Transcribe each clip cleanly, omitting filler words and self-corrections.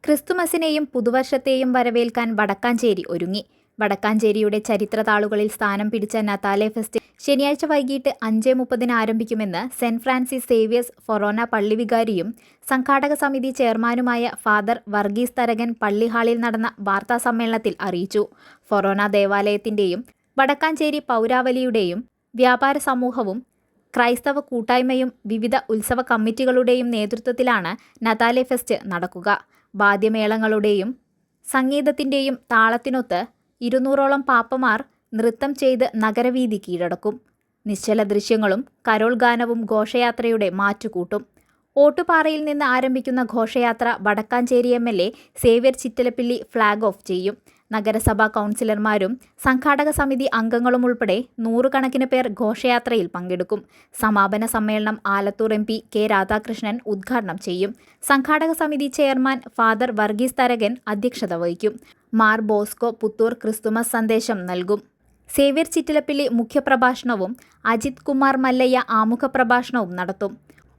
ക്രിസ്തുമസിനെയും പുതുവർഷത്തെയും വരവേൽക്കാൻ വടക്കാഞ്ചേരി ഒരുങ്ങി. വടക്കാഞ്ചേരിയുടെ ചരിത്രതാളുകളിൽ സ്ഥാനം പിടിച്ച നതാലെ ഫെസ്റ്റ് ശനിയാഴ്ച വൈകിട്ട് 5:30 ആരംഭിക്കുമെന്ന് സെന്റ് ഫ്രാൻസിസ് സേവ്യേഴ്സ് ഫൊറോന പള്ളി വികാരിയും സംഘാടക സമിതി ചെയർമാനുമായ ഫാദർ വർഗീസ് തരകൻ പള്ളി ഹാളിൽ നടന്ന വാർത്താസമ്മേളനത്തിൽ അറിയിച്ചു. ഫൊറോന ദേവാലയത്തിന്റെയും വടക്കാഞ്ചേരി പൗരാവലിയുടെയും വ്യാപാര സമൂഹവും ക്രൈസ്തവ കൂട്ടായ്മയും വിവിധ ഉത്സവ കമ്മിറ്റികളുടെയും നേതൃത്വത്തിലാണ് നതാലെ ഫെസ്റ്റ് നടക്കുക. വാദ്യമേളങ്ങളുടെയും സംഗീതത്തിന്റെയും താളത്തിനൊത്ത് 200ഓളം പാപ്പമാർ നൃത്തം ചെയ്ത് നഗരവീഥി കീഴടക്കും. നിശ്ചല ദൃശ്യങ്ങളും കരോൾ ഗാനവും ഘോഷയാത്രയുടെ മാറ്റുകൂട്ടും. ഓട്ടുപാറയിൽ നിന്ന് ആരംഭിക്കുന്ന ഘോഷയാത്ര Vadakkanchery MLA Xavier Chittilappilly flag off ചെയ്യും. നഗരസഭാ കൗൺസിലർമാരും സംഘാടക സമിതി അംഗങ്ങളും ഉൾപ്പെടെ 100 കണക്കിന് പേർ ഘോഷയാത്രയിൽ പങ്കെടുക്കും. സമാപന സമ്മേളനം ആലത്തൂർ MP K രാധാകൃഷ്ണൻ ഉദ്ഘാടനം ചെയ്യും. സംഘാടക സമിതി ചെയർമാൻ ഫാദർ വർഗീസ് തരകൻ അധ്യക്ഷത വഹിക്കും. മാർ ബോസ്കോ പുത്തൂർ ക്രിസ്തുമസ് സന്ദേശം നൽകും. സേവ്യർ ചിറ്റലപ്പിള്ളി മുഖ്യപ്രഭാഷണവും അജിത് കുമാർ മല്ലയ്യ ആമുഖ പ്രഭാഷണവും നടത്തും.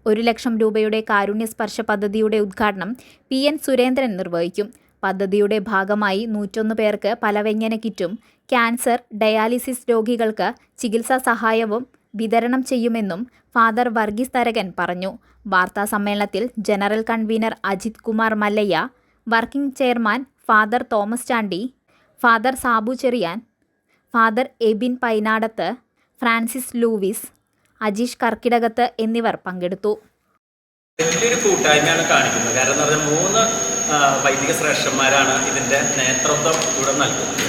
1 ലക്ഷം രൂപയുടെ കാരുണ്യസ്പർശ പദ്ധതിയുടെ ഉദ്ഘാടനം PN സുരേന്ദ്രൻ നിർവഹിക്കും. പദ്ധതിയുടെ ഭാഗമായി 101 പേർക്ക് പലവ്യഞ്ജന കിറ്റും ക്യാൻസർ, ഡയാലിസിസ് രോഗികൾക്ക് ചികിത്സാ സഹായവും വിതരണം ചെയ്യുമെന്നും ഫാദർ വർഗീസ് തരകൻ പറഞ്ഞു. വാർത്താ സമ്മേളനത്തിൽ general convener Ajith Kumar Mallayya, working chairman father Thomas Chandy, father Sabu Cherian, father Abin Painadath, Francis Louis, Ajeesh Karkidakath എന്നിവർ പങ്കെടുത്തു. വലിയൊരു കൂട്ടായ്മയാണ് കാണിക്കുന്നത്. കാരണം എന്ന് പറഞ്ഞാൽ 3 വൈദിക ശ്രേഷ്ഠന്മാരാണ് ഇതിൻ്റെ നേതൃത്വം ഇവിടെ നൽകുന്നത്.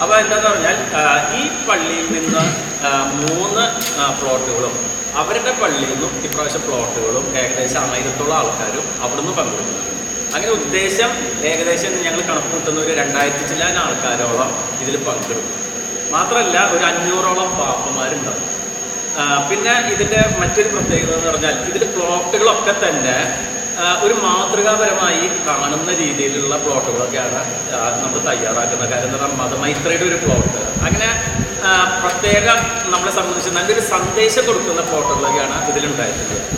അപ്പോൾ എന്താണെന്ന് പറഞ്ഞാൽ ഈ പള്ളിയിൽ നിന്ന് 3 പ്ലോട്ടുകളും അവരുടെ പള്ളിയിൽ നിന്നും ഇപ്രാവശ്യം പ്ലോട്ടുകളും ഏകദേശം 1000ഓളം ആൾക്കാരും അവിടെ നിന്ന് പങ്കെടുക്കുന്നുണ്ട്. അങ്ങനെ ഉദ്ദേശം ഏകദേശം ഞങ്ങൾ കണക്ക് കൂട്ടുന്ന ഒരു 2000 ചില്ലാൻ ആൾക്കാരോളം ഇതിൽ പങ്കെടുക്കും. മാത്രമല്ല ഒരു 500ഓളം പാപ്പന്മാരുണ്ടാവും. പിന്നെ ഇതിൻ്റെ മറ്റൊരു പ്രത്യേകത എന്ന് പറഞ്ഞാൽ ഇതിൽ പ്ലോട്ടുകളൊക്കെ തന്നെ ഒരു മാതൃകാപരമായി കാണുന്ന രീതിയിലുള്ള പ്ലോട്ടുകളൊക്കെയാണ് നമ്മൾ തയ്യാറാക്കുന്നത്. കാര്യം എന്താ പറഞ്ഞാൽ മതമൈത്രിയുടെ ഒരു പ്ലോട്ട്, അങ്ങനെ പ്രത്യേകം നമ്മളെ സംബന്ധിച്ച് നല്ലൊരു സന്ദേശം കൊടുക്കുന്ന പ്ലോട്ടുകളൊക്കെയാണ് ഇതിലുണ്ടായിട്ടുള്ളത്.